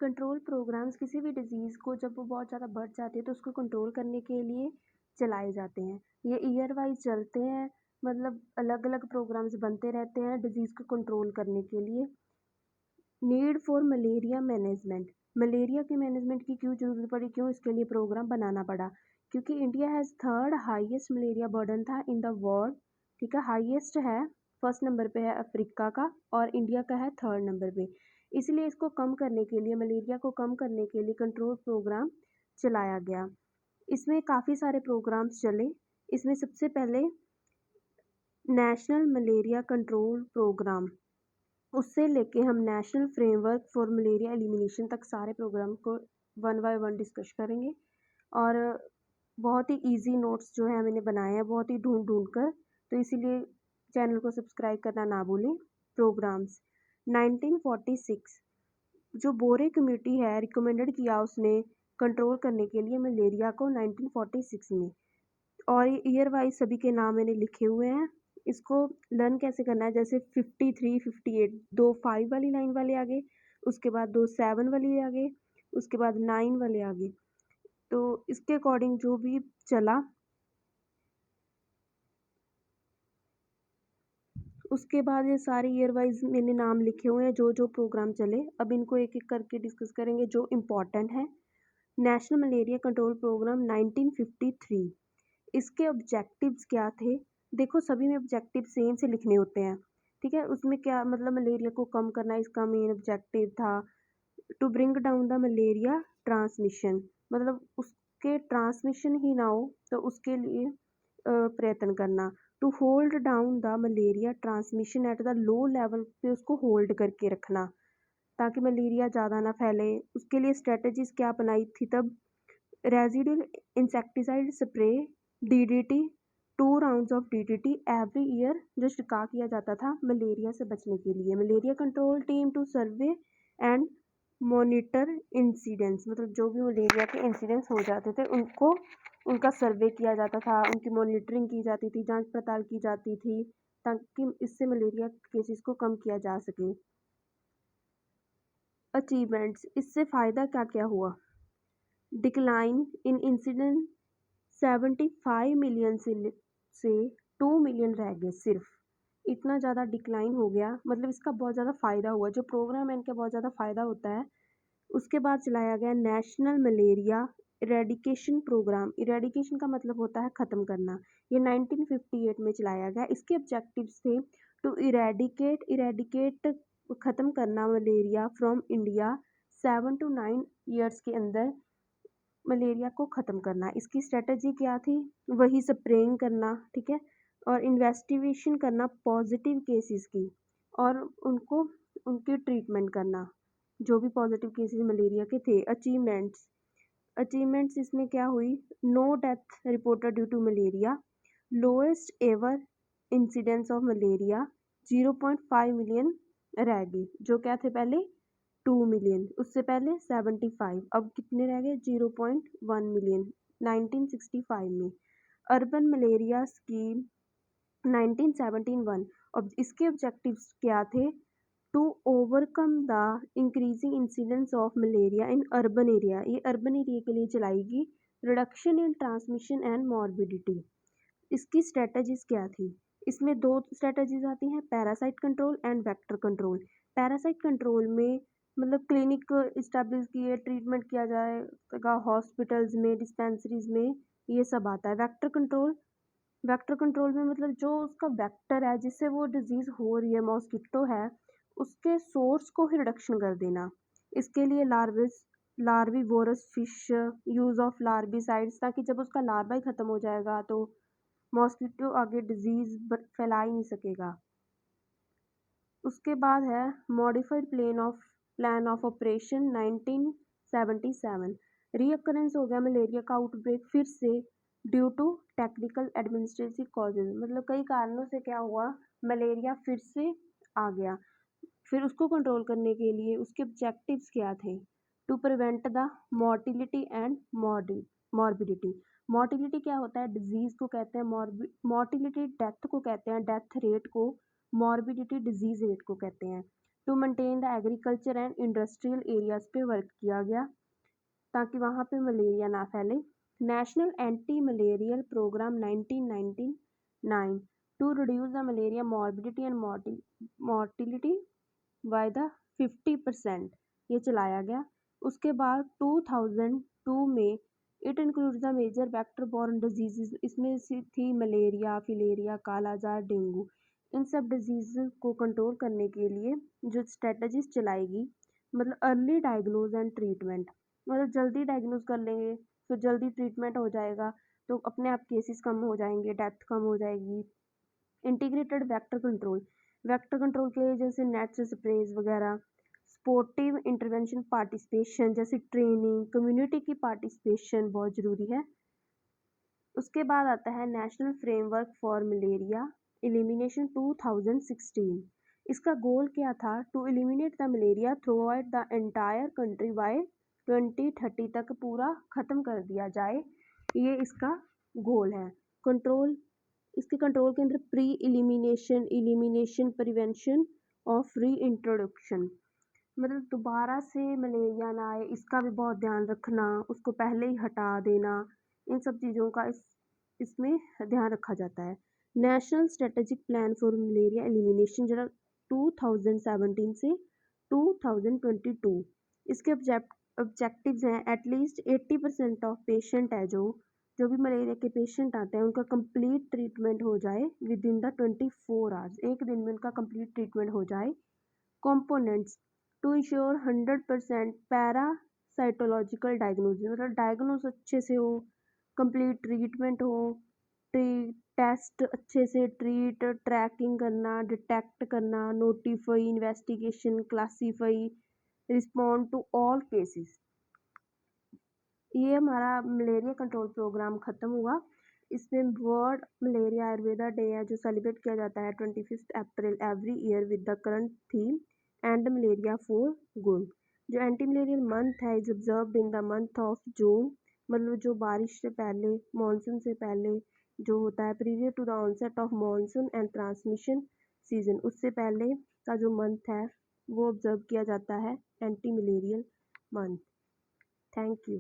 Control programmes किसी भी disease को जब वो बहुत ज़्यादा बढ़ जाती है तो उसको कंट्रोल करने के लिए चलाए जाते हैं। ये ईयर वाइज चलते हैं, मतलब अलग अलग प्रोग्राम्स बनते रहते हैं डिजीज़ को कंट्रोल करने के लिए। Need for malaria management, malaria के मैनेजमेंट की क्यों ज़रूरत पड़ी, क्यों इसके लिए प्रोग्राम बनाना पड़ा? क्योंकि India has third highest malaria burden था इन द वर्ल्ड। ठीक है, हाईएस्ट है, फर्स्ट नंबर पे है अफ्रीका का और इंडिया का है थर्ड नंबर पे। इसलिए इसको कम करने के लिए, मलेरिया को कम करने के लिए कंट्रोल प्रोग्राम चलाया गया। इसमें काफ़ी सारे प्रोग्राम्स चले। इसमें सबसे पहले नेशनल मलेरिया कंट्रोल प्रोग्राम, उससे लेके हम national framework for malaria elimination तक सारे प्रोग्राम को वन बाय वन डिस्कस करेंगे। और बहुत ही इजी नोट्स जो है मैंने बनाए हैं, बहुत ही ढूंढ ढूंढ कर, तो इसीलिए चैनल को सब्सक्राइब करना ना भूलें। प्रोग्राम्स 1946, जो बोरे कमेटी है रिकमेंडेड किया उसने कंट्रोल करने के लिए मलेरिया को 1946 में। और ये ईयर वाइज सभी के नाम मैंने लिखे हुए हैं। इसको लर्न कैसे करना है, जैसे 53, 58, दो 5 वाली लाइन वाले आगे, उसके बाद दो 7 वाली आगे, उसके बाद 9 वाले आगे। तो इसके अकॉर्डिंग जो भी चला, उसके बाद ये सारे ईयर वाइज मैंने नाम लिखे हुए हैं जो जो प्रोग्राम चले। अब इनको एक एक करके डिस्कस करेंगे जो इम्पोर्टेंट है। नेशनल मलेरिया कंट्रोल प्रोग्राम 1953, इसके ऑब्जेक्टिव्स क्या थे? देखो सभी में ऑब्जेक्टिव सेम से लिखने होते हैं। ठीक है, उसमें क्या मतलब मलेरिया को कम करना इसका मेन ऑब्जेक्टिव था। To bring down the malaria transmission, मतलब उसके ट्रांसमिशन ही ना हो तो उसके लिए प्रयत्न करना। To hold down the malaria transmission at the low level पे उसको होल्ड करके रखना ताकि मलेरिया ज़्यादा ना फैले। उसके लिए स्ट्रेटजीज क्या अपनाई थी तब? Residual insecticide spray, DDT, 2 rounds of DDT every year, जो छिड़काव किया जाता था मलेरिया से बचने के लिए। Malaria control team to survey and monitor incidents, मतलब जो भी मलेरिया के इंसिडेंट्स हो जाते थे उनको, उनका सर्वे किया जाता था, उनकी मॉनिटरिंग की जाती थी, जांच पड़ताल की जाती थी ताकि इससे मलेरिया केसेस को कम किया जा सके। अचीवमेंट्स, इससे फ़ायदा क्या क्या हुआ? डिक्लाइन इन इंसिडेंट 75 मिलियन से 2 मिलियन रह गए सिर्फ। इतना ज़्यादा डिक्लाइन हो गया, मतलब इसका बहुत ज़्यादा फ़ायदा हुआ। जो प्रोग्राम है इनका बहुत ज़्यादा फ़ायदा होता है। उसके बाद चलाया गया national malaria eradication programme. Eradication का मतलब होता है ख़त्म करना। ये 1958 में चलाया गया। इसके ऑब्जेक्टिव्स थे टू इरेडिकेट ख़त्म करना malaria from India 7 to 9 years के अंदर मलेरिया को ख़त्म करना। इसकी स्ट्रेटजी क्या थी? वही स्प्रेइंग करना, ठीक है, और इन्वेस्टिगेशन करना पॉजिटिव केसेस की और उनको उनकी ट्रीटमेंट करना जो भी पॉजिटिव केसेस मलेरिया के थे। अचीवमेंट्स, अचीवमेंट्स इसमें क्या हुई? No death reported due to malaria, lowest ever incidence of malaria, 0.5 million रह गई। जो क्या थे पहले 2 मिलियन, उससे पहले 75, अब कितने रह गए 0.1 मिलियन 1965 में। अर्बन मलेरिया स्कीम 1971, अब इसके ऑब्जेक्टिव्स क्या थे? To overcome the increasing incidence of malaria in urban area, ये अर्बन एरिया के लिए चलाएगी। Reduction in transmission and morbidity, इसकी स्ट्रेटजीज क्या थी? इसमें दो स्ट्रेटजीज आती हैं, parasite control and vector control. Parasite control में मतलब क्लिनिक इस्टेब्लिश किए, ट्रीटमेंट किया जाएगा हॉस्पिटल्स में, डिस्पेंसरीज में, ये सब आता है। वेक्टर कंट्रोल, वेक्टर कंट्रोल में मतलब जो उसका वेक्टर है जिससे वो डिजीज़ हो रही है, मॉस्किटो है, उसके सोर्स को ही रिडक्शन कर देना। इसके लिए लार्विवोरस फिश, यूज़ ऑफ लार्विसाइड्स, ताकि जब उसका लार्वा ही ख़त्म हो जाएगा तो मॉस्किटो आगे डिजीज़ फैला ही नहीं सकेगा। उसके बाद है modified plan of operation 1977, reoccurrence हो गया मलेरिया का आउटब्रेक फिर से due to technical administrative causes, मतलब कई कारणों से क्या हुआ, मलेरिया फिर से आ गया। फिर उसको कंट्रोल करने के लिए उसके ऑब्जेक्टिव्स क्या थे? To prevent the mortality and morbidity. Mortality क्या होता है? डिजीज़ को कहते हैं। मोर्टिलिटी डेथ को कहते हैं, डेथ रेट को। मॉर्बिडिटी डिजीज़ रेट को कहते हैं। To maintain the agriculture and industrial areas पे वर्क किया गया ताकि वहाँ पे मलेरिया ना फैले। National anti malarial programme 1999 to reduce the malaria morbidity and mortality by the 50% ये चलाया गया। उसके बाद 2002 में it includes the major vector borne disease, इसमें से थी मलेरिया, फिलेरिया, कालाजार, डेंगू। इन सब डिजीज़ को कंट्रोल करने के लिए जो स्ट्रेटजीज चलाएगी, मतलब अर्ली डायग्नोज एंड ट्रीटमेंट, मतलब जल्दी डायग्नोज कर लेंगे फिर जल्दी ट्रीटमेंट हो जाएगा तो अपने आप केसेस कम हो जाएंगे, डेथ कम हो जाएगी। इंटीग्रेटेड वेक्टर कंट्रोल के जैसे नेट से स्प्रेज वगैरह, स्पोर्टिव इंटरवेंशन पार्टिसिपेशन जैसे ट्रेनिंग, कम्युनिटी की पार्टिसिपेशन बहुत ज़रूरी है। उसके बाद आता है national framework for malaria elimination 2016। इसका गोल क्या था? To eliminate the malaria throughout the entire country by 2030 तक पूरा ख़त्म कर दिया जाए, ये इसका गोल है। कंट्रोल, इसके कंट्रोल के अंदर प्री एलिमिनेशन प्रिवेंशन ऑफ री इंट्रोडक्शन, मतलब दोबारा से मलेरिया ना आए इसका भी बहुत ध्यान रखना, उसको पहले ही हटा देना, इन सब चीज़ों का इसमें ध्यान रखा जाता है। National strategic plan for malaria elimination जो 2017 से 2022, इसके ऑब्जेक्टिव्स हैं एटलीस्ट 80% ऑफ पेशेंट है जो भी मलेरिया के पेशेंट आते हैं उनका कंप्लीट ट्रीटमेंट हो जाए विद इन द 24 आवर्स, एक दिन में उनका कंप्लीट ट्रीटमेंट हो जाए। Components to ensure 100% parasitological diagnosis, मतलब डायग्नोस अच्छे से हो, कंप्लीट ट्रीटमेंट हो, टेस्ट अच्छे से, ट्रीट, ट्रैकिंग करना, डिटेक्ट करना, notify, investigation, classify, respond to all cases. ये हमारा मलेरिया कंट्रोल प्रोग्राम ख़त्म हुआ। इसमें वर्ल्ड मलेरिया आयुर्वेदा डे है जो सेलिब्रेट किया जाता है 25 April every year with the current theme and malaria for good. जो एंटी मलेरियल मंथ है is observed in the month of June, मतलब जो बारिश से पहले, मानसून से पहले जो होता है, prior to the onset of monsoon and transmission season, उससे पहले का जो मंथ है वो ऑब्जर्व किया जाता है anti malarial month. Thank you.